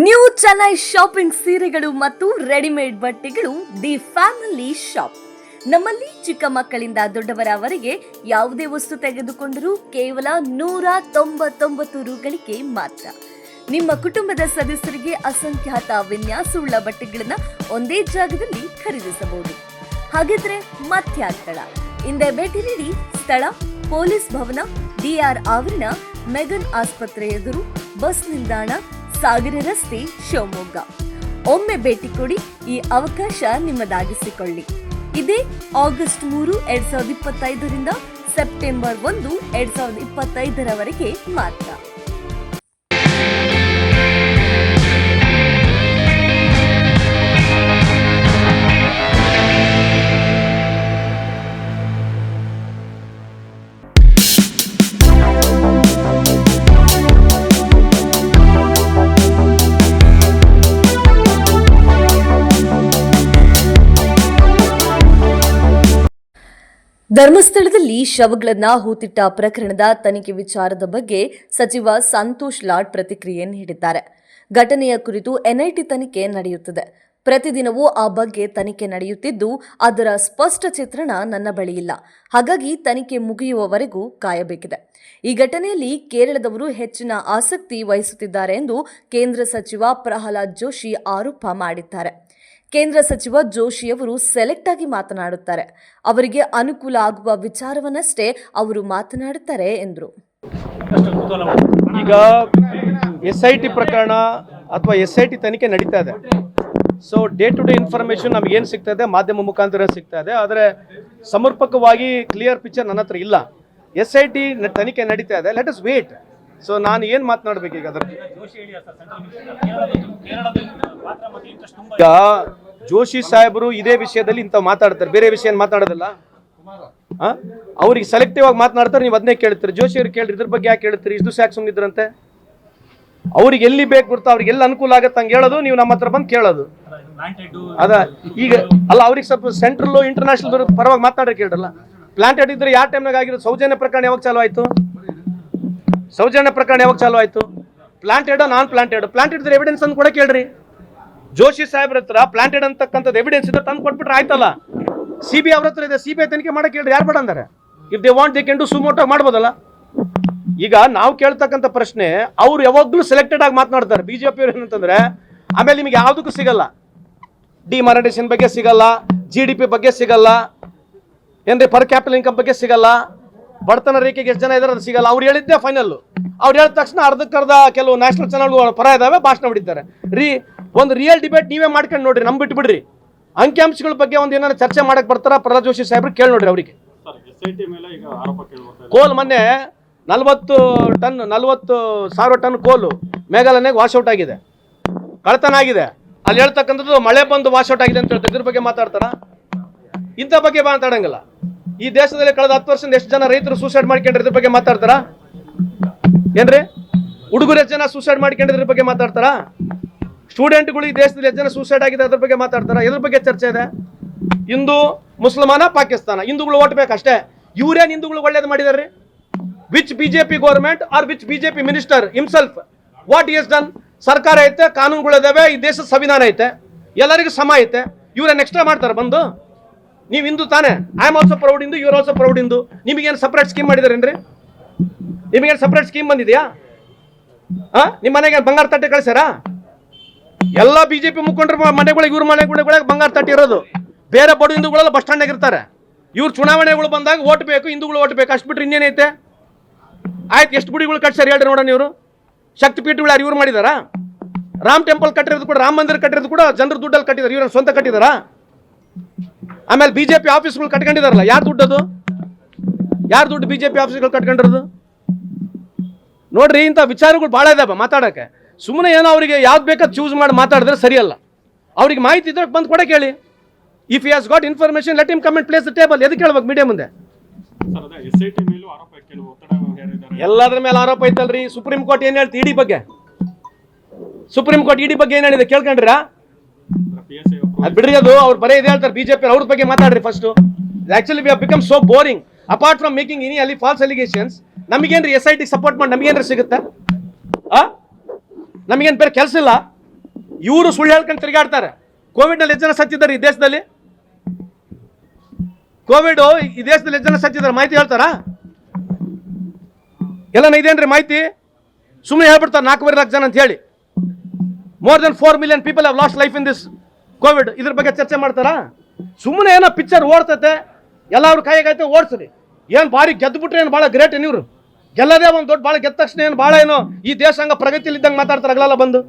New Chennai shopping ಸೀರೆಗಳು ಮತ್ತು readymade ಬಟ್ಟೆಗಳು ದಿ ಫ್ಯಾಮಿಲಿ ಶಾಪ್. ನಮ್ಮಲ್ಲಿ ಚಿಕ್ಕ ಮಕ್ಕಳಿಂದ ದೊಡ್ಡವರವರೆಗೆ ಯಾವುದೇ ವಸ್ತು ತೆಗೆದುಕೊಂಡರೂ ಕೇವಲ 199 ರೂಗಳಿಗೆ ಮಾತ್ರ. ನಿಮ್ಮ ಕುಟುಂಬದ ಸದಸ್ಯರಿಗೆ ಅಸಂಖ್ಯಾತ ವಿನ್ಯಾಸವುಳ್ಳ ಬಟ್ಟೆಗಳನ್ನ ಒಂದೇ ಜಾಗದಲ್ಲಿ ಖರೀದಿಸಬಹುದು. ಹಾಗಿದ್ರೆ ಮತ್ಯಾಗ್ತಡ, ಹಿಂದೆ ಭೇಟಿ ನೀಡಿ. ಸ್ಥಳ ಪೊಲೀಸ್ ಭವನ, ಡಿಆರ್ ಆವರಣ, ಮೆಗನ್ ಆಸ್ಪತ್ರೆ ಎದುರು, ಬಸ್ ನಿಲ್ದಾಣ, ಸಾಗರ ರಸ್ತೆ, ಶಿವಮೊಗ್ಗ. ಒಮ್ಮೆ ಭೇಟಿ ಕೊಡಿ, ಈ ಅವಕಾಶ ನಿಮ್ಮದಾಗಿಸಿಕೊಳ್ಳಿ. ಇದೇ ಆಗಸ್ಟ್ 3, 2025ರಿಂದ ಸೆಪ್ಟೆಂಬರ್ 1, 2025ರವರೆಗೆ ಮಾತ್ರ. ಧರ್ಮಸ್ಥಳದಲ್ಲಿ ಶವಗಳನ್ನ ಹೂತಿಟ್ಟ ಪ್ರಕರಣದ ತನಿಖೆ ವಿಚಾರದ ಬಗ್ಗೆ ಸಚಿವ ಸಂತೋಷ್ ಲಾಡ್ ಪ್ರತಿಕ್ರಿಯೆ ನೀಡಿದ್ದಾರೆ. ಘಟನೆಯ ಕುರಿತು ಎನ್ಐಟಿ ತನಿಖೆ ನಡೆಯುತ್ತಿದೆ. ಪ್ರತಿದಿನವೂ ಆ ಬಗ್ಗೆ ತನಿಖೆ ನಡೆಯುತ್ತಿದ್ದು, ಅದರ ಸ್ಪಷ್ಟ ಚಿತ್ರಣ ನನ್ನ ಬಳಿ ಇಲ್ಲ. ಹಾಗಾಗಿ ತನಿಖೆ ಮುಗಿಯುವವರೆಗೂ ಕಾಯಬೇಕಿದೆ. ಈ ಘಟನೆಯಲ್ಲಿ ಕೇರಳದವರು ಹೆಚ್ಚಿನ ಆಸಕ್ತಿ ವಹಿಸುತ್ತಿದ್ದಾರೆ ಎಂದು ಕೇಂದ್ರ ಸಚಿವ ಪ್ರಹ್ಲಾದ್ ಜೋಶಿ ಆರೋಪ ಮಾಡಿದ್ದಾರೆ. ಕೇಂದ್ರ ಸಚಿವ ಜೋಶಿಯವರು ಸೆಲೆಕ್ಟ್ ಆಗಿ ಮಾತನಾಡುತ್ತಾರೆ. ಅವರಿಗೆ ಅನುಕೂಲ ಆಗುವ ವಿಚಾರವನ್ನಷ್ಟೇ ಅವರು ಮಾತನಾಡುತ್ತಾರೆ ಎಂದರು. ಈಗ SIT ಪ್ರಕರಣ ಅಥವಾ SIT ತನಿಖೆ ನಡೀತಾ ಇದೆ. So day to day information ನಮ್ಗೆ ಏನು ಸಿಗ್ತಾ ಇದೆ, ಮಾಧ್ಯಮ ಮುಖಾಂತರ ಸಿಗ್ತಾ ಇದೆ. ಆದರೆ ಸಮರ್ಪಕವಾಗಿ ಕ್ಲಿಯರ್ ಪಿಕ್ಚರ್ ನನ್ನ ಹತ್ರ ಇಲ್ಲ. SIT ತನಿಖೆ ನಡೀತಾ ಇದೆ. Let us wait. ಸೊ ನಾನು ಏನು ಮಾತನಾಡಬೇಕು ಈಗ ಅದರ ಈಗ ಜೋಶಿ ಸಾಹೇಬರು ಇದೇ ವಿಷಯದಲ್ಲಿ ಇಂಥ ಮಾತಾಡ್ತಾರೆ, ಬೇರೆ ವಿಷಯ ಮಾತಾಡೋದಲ್ಲ. ಅವ್ರಿಗೆ ಸೆಲೆಕ್ಟಿವ್ ಆಗಿ ಮಾತನಾಡ್ತಾರೆ, ನೀವು ಅದನ್ನೇ ಕೇಳ್ತೀರಿ. ಜೋಶಿ ಅವ್ರಿಗೆ ಕೇಳ್ರಿ, ಇದ್ರ ಬಗ್ಗೆ ಯಾಕೆ ಹೇಳ್ತೀರಿ, ಇಷ್ಟು ಯಾಕೆ ಸುಮ್ಮನಿದ್ರಂತೆ? ಅವ್ರಿಗೆ ಎಲ್ಲಿ ಬೇಕು ಬರ್ತಾ, ಅವ್ರಿಗೆ ಎಲ್ಲ ಅನುಕೂಲ ಆಗತ್ತೆ ಹಂಗೆ ಹೇಳೋದು, ನೀವು ನಮ್ಮ ಹತ್ರ ಬಂದು ಕೇಳೋದು. ಅದ ಈಗ ಅಲ್ಲ, ಅವ್ರಿಗೆ ಸ್ವಲ್ಪ ಸೆಂಟ್ರಲ್ ಇಂಟರ್ನ್ಯಾಷನಲ್ ಪರವಾಗಿ ಮಾತಾಡೋಕೆ ಕೇಳ್ರಲ್ಲ. ಪ್ಲಾಂಟೆಡ್ ಇದ್ರೆ ಯಾವ ಟೈಮ್ನಾಗ ಆಗಿರೋದು? ಸೌಜನ್ಯ ಪ್ರಕರಣ ಯಾವಾಗ ಚಾಲು ಆಯ್ತು? ಸೌಜನ್ಯ ಪ್ರಕರಣ ಯಾವಾಗ ಚಾಲು ಆಯ್ತು? ಪ್ಲಾಂಟೆಡ್ ನಾನ್ ಪ್ಲಾಂಟೆಡ್? ಪ್ಲಾಂಟೆಡ್ ಇದ್ರೆ ಎವಿಡೆನ್ಸ್ ಅಂತ ಕೂಡ ಕೇಳ್ರಿ. ಜೋಶಿ ಸಾಹೇಬ್ರ ಹತ್ರ ಪ್ಲಾಂಟೆಡ್ ಅಂತಕ್ಕಂಥದ್ದು ಎವಿಡೆನ್ಸ್ ಇದ್ರೆ ತಂದು ಕೊಟ್ಬಿಟ್ರೆ ಆಯ್ತಲ್ಲ. CBI ಅವ್ರ ಹತ್ರ ಇದೆ, CBI ತನಿಖೆ ಮಾಡಕ್ಕೆ ಹೇಳ್ರಿ. ಯಾರು ಬೇಡ ಅಂದ್ರೆ? If they want they can do suo motu ಮಾಡ್ಬೋದಲ್ಲ. ಈಗ ನಾವು ಕೇಳ್ತಕ್ಕಂಥ ಪ್ರಶ್ನೆ, ಅವ್ರು ಯಾವಾಗ್ಲೂ ಸೆಲೆಕ್ಟೆಡ್ ಆಗಿ ಮಾತನಾಡ್ತಾರೆ. BJP ಅವ್ರು ಏನಂತಂದ್ರೆ, ಆಮೇಲೆ ನಿಮಗೆ ಯಾವುದಕ್ಕೂ ಸಿಗಲ್ಲ. ಡಿಮಾನಿಟೇಷನ್ ಬಗ್ಗೆ ಸಿಗಲ್ಲ, GDP ಬಗ್ಗೆ ಸಿಗಲ್ಲ, ಏನ್ರಿ ಪರ್ ಕ್ಯಾಪಿಟಲ್ ಇನ್ಕಮ್ ಬಗ್ಗೆ ಸಿಗಲ್ಲ, ಬಡತನ ರೇಖೆಗೆ ಎಷ್ಟು ಜನ ಇದಾರೆ ಅದು ಸಿಗಲ್ಲ. ಅವ್ರು ಹೇಳಿದ್ದೆ ಫೈನಲ್. ಅವ್ರು ಹೇಳಿದ ತಕ್ಷಣ ಅರ್ಧಕ್ಕರ್ಧ ಕೆಲವು ನ್ಯಾಷನಲ್ ಚಾನಲ್ಗಳು ಪರ ಇದಾವೆ, ಭಾಷಣ ಹೊಡಿತಾರೆ. ಒಂದು ರಿಯಲ್ ಡಿಬೇಟ್ ನೀವೇ ಮಾಡ್ಕೊಂಡು ನೋಡ್ರಿ, ನಮ್ ಬಿಟ್ಟು ಬಿಡ್ರಿ. ಅಂಕಿಅಂಶಗಳ ಬಗ್ಗೆ ಒಂದು ಏನಾದ್ರು ಚರ್ಚೆ ಮಾಡಕ್ ಬರ್ತಾರ ಪ್ರಹ್ಲಾದ್ ಜೋಶಿ ಸಾಹೇಬ್ರು? ಕೇಳಿ ನೋಡ್ರಿ ಅವರಿಗೆ. ಕೋಲ್ ಮೊನ್ನೆ 40,000 ಟನ್ ಕೋಲು ಮೇಘಾಲಯನಾಗ ವಾಶ್ಔಟ್ ಆಗಿದೆ, ಕಳ್ತನ ಆಗಿದೆ. ಅಲ್ಲಿ ಹೇಳ್ತಕ್ಕಂಥದ್ದು ಮಳೆ ಬಂದು ವಾಶ್ಔಟ್ ಆಗಿದೆ ಅಂತ ಹೇಳ್ತಾರೆ. ಇದ್ರ ಬಗ್ಗೆ ಮಾತಾಡ್ತಾರ? ಇಂಥ ಬಗ್ಗೆ ಮಾತಾಡಂಗಿಲ್ಲ. ಈ ದೇಶದಲ್ಲಿ ಕಳೆದ 10 ವರ್ಷದಿಂದ ಎಷ್ಟು ಜನ ರೈತರು ಸೂಸೈಡ್ ಮಾಡ್ಕೊಂಡ್ರೆ ಇದ್ರ ಬಗ್ಗೆ ಮಾತಾಡ್ತಾರ ಏನ್ರಿ? ಹುಡುಗರು ಎಷ್ಟು ಜನ ಸೂಸೈಡ್ ಮಾಡ್ಕೊಂಡಿದ್ರ ಬಗ್ಗೆ ಮಾತಾಡ್ತಾರ? ಸ್ಟೂಡೆಂಟ್ಗಳು ಈ ದೇಶದಲ್ಲಿ ಎಷ್ಟು ಜನ ಸೂಸೈಡ್ ಆಗಿದೆ ಅದ್ರ ಬಗ್ಗೆ ಮಾತಾಡ್ತಾರ? ಇದ್ರ ಬಗ್ಗೆ ಚರ್ಚೆ ಇದೆ. ಹಿಂದೂ ಮುಸಲ್ಮಾನ ಪಾಕಿಸ್ತಾನ, ಹಿಂದೂಗಳು ಓಟ್ ಬೇಕಷ್ಟೇ. ಇವ್ರೇನು ಹಿಂದೂಗಳು ಒಳ್ಳೇದು ಮಾಡಿದಾರ್ರಿ? Which BJP government are which BJP minister himself what is done? ಸರ್ಕಾರ ಐತೆ, ಕಾನೂನುಗಳಿದಾವೆ, ಈ ದೇಶದ ಸಂವಿಧಾನ ಐತೆ, ಎಲ್ಲರಿಗೂ ಸಮ ಐತೆ. ಇವ್ರೇನು ಎಕ್ಸ್ಟ್ರಾ ಮಾಡ್ತಾರೆ ಬಂದು? ನೀವು ಹಿಂದೂ ತಾನೆ, I am also proud Hindu, your also proud Hindu. ನಿಮಗೇನು ಸಪ್ರೇಟ್ ಸ್ಕೀಮ್ ಮಾಡಿದಾರೇನ್ರಿ? ನಿಮಗೇನು ಸಪ್ರೇಟ್ ಸ್ಕೀಮ್ ಬಂದಿದೆಯಾ? ನಿಮ್ಮ ಮನೆಗೆ ಬಂಗಾರ ತಟ್ಟೆ ಕಳಿಸ್ಯಾರ? ಎಲ್ಲ BJP ಮುಖಂಡರು ಮನೆಗಳಿಗೆ, ಇವ್ರ ಮನೆಗಳಿಗೆ ಬಂಗಾರ ತಟ್ಟೆ ಇರೋದು. ಬೇರೆ ಬಡ ಹಿಂದೂಗಳೆಲ್ಲ ಬಸ್ ಸ್ಟ್ಯಾಂಡ್ ಆಗಿರ್ತಾರೆ. ಇವ್ರು ಚುನಾವಣೆಗಳು ಬಂದಾಗ ಓಟ್ ಬೇಕು, ಹಿಂದೂಗಳು ಓಟ್ ಬೇಕು, ಅಷ್ಟು ಬಿಟ್ರೆ ಇನ್ನೇನೈತೆ? ಆಯ್ತು, ಎಷ್ಟು ಗುಡಿಗಳು ಕಟ್ಸಾರ ಹೇಳ್ರಿ ನೋಡೋಣ. ಇವರು ಶಕ್ತಿಪೀಠಗಳು ಯಾರು ಇವ್ರು ಮಾಡಿದಾರ? ರಾಮ್ ಟೆಂಪಲ್ ಕಟ್ಟಿರೋದು ಕೂಡ, ರಾಮ ಮಂದಿರ ಕಟ್ಟಿರೋದು ಕೂಡ ಜನರ ದುಡ್ಡಲ್ಲಿ ಕಟ್ಟಿದಾರೆ, ಇವ್ರ ಸ್ವಂತ ಕಟ್ಟಿದಾರ? ಆಮೇಲೆ BJP ಆಫೀಸ್ಗಳು ಕಟ್ಕೊಂಡಿದಾರಲ್ಲ, ಯಾರು ದುಡ್ಡದು? ಯಾರು ದುಡ್ಡು BJP ಆಫೀಸ್ಗಳು ಕಟ್ಕೊಂಡಿರೋದು? ನೋಡ್ರಿ, ಇಂಥ ವಿಚಾರಗಳು ಭಾಳ ಇದಾವೆ ಮಾತಾಡೋಕ್ಕೆ. ಸುಮ್ಮನೆ ಏನೋ ಅವರಿಗೆ ಯಾವ್ದು ಬೇಕಾದ್ ಚೂಸ್ ಮಾಡಿ ಮಾತಾಡಿದ್ರೆ ಸರಿಯಲ್ಲ. ಅವ್ರಿಗೆ ಮಾಹಿತಿ ಇದ್ರೆ ಬಂದು ಕೊಡಕ್ಕೆ ಹೇಳಿ. If he has got information let him come and place the table. ಎದಕ್ಕೆ ಹೇಳ್ಬೇಕು ಮೀಡಿಯಾ ಮುಂದೆ? ಎಲ್ಲದ್ರ ಮೇಲೆ ಆರೋಪ ಐತಲ್ರಿ. ಸುಪ್ರೀಂ ಕೋರ್ಟ್ ಏನ್ ಹೇಳ್ತಿ ಇಡಿ ಬಗ್ಗೆ? ಸುಪ್ರೀಂ ಕೋರ್ಟ್ ಇಡಿ ಬಗ್ಗೆ ಏನ್ ಹೇಳಿದೆ ಕೇಳ್ಕೊಂಡ್ರಾ? ಅದು ಬಿಡ್ರಿ, ಅದು ಅವ್ರು ಬರೀ ಇದೆ ಹೇಳ್ತಾರೆ. BJP ಅವ್ರ ಬಗ್ಗೆ ಮಾತಾಡ್ರಿ first. Actually we have become so boring. Apart from making any false allegations, ನಮಗೇನ್ರಿ SIT ಸಪೋರ್ಟ್ ಮಾಡಿ ನಮಗೇನ್ರಿ ಸಿಗುತ್ತೆ? ನಮಗೇನು ಬೇರೆ ಕೆಲಸ ಇಲ್ಲ? ಇವರು ಸುಳ್ಳು ಹೇಳ್ಕೊಂಡು ತಿರುಗಾಡ್ತಾರೆ. ಕೋವಿಡ್ನಲ್ಲಿ ಎಷ್ಟು ಜನ ಸತ್ತಿದ್ದಾರೆ ಈ ದೇಶದಲ್ಲಿ? ಕೋವಿಡ್ ಈ ದೇಶದಲ್ಲಿ ಎಷ್ಟು ಜನ ಸತ್ತಿದ್ದಾರೆ ಮಾಹಿತಿ ಹೇಳ್ತಾರಾ? ಎಲ್ಲ ಇದೇನ್ರಿ ಮಾಹಿತಿ? ಸುಮ್ಮನೆ ಹೇಳ್ಬಿಡ್ತಾರೆ 4.5 ಲಕ್ಷ ಜನ ಅಂತ ಹೇಳಿ. More than 4 million people have lost life in this Covid. ಇದ್ರ ಬಗ್ಗೆ ಚರ್ಚೆ ಮಾಡ್ತಾರಾ? ಸುಮ್ಮನೆ ಏನೋ ಪಿಕ್ಚರ್ ಓಡ್ತತೆ, ಎಲ್ಲಾರು ಕಾಯಿಗಾಯ್ತು ಓಡಿಸ್ರಿ. ಏನು ಭಾರಿ ಗೆದ್ದುಬಿಟ್ರೆ ಏನು ಭಾಳ ಗ್ರೇಟ್ ನೀವು? ಗೆಲ್ಲದೇ ಒಂದು ದೊಡ್ಡ ಭಾಳ ಗೆದ್ದ ತಕ್ಷಣ ಏನು ಭಾಳ ಏನೋ ಈ ದೇಶ ಹಂಗ ಪ್ರಗತಿಯಲ್ಲಿ ಇದ್ದಂಗೆ ಮಾತಾಡ್ತಾರೆ ಅಗಲೆಲ್ಲ ಬಂದು.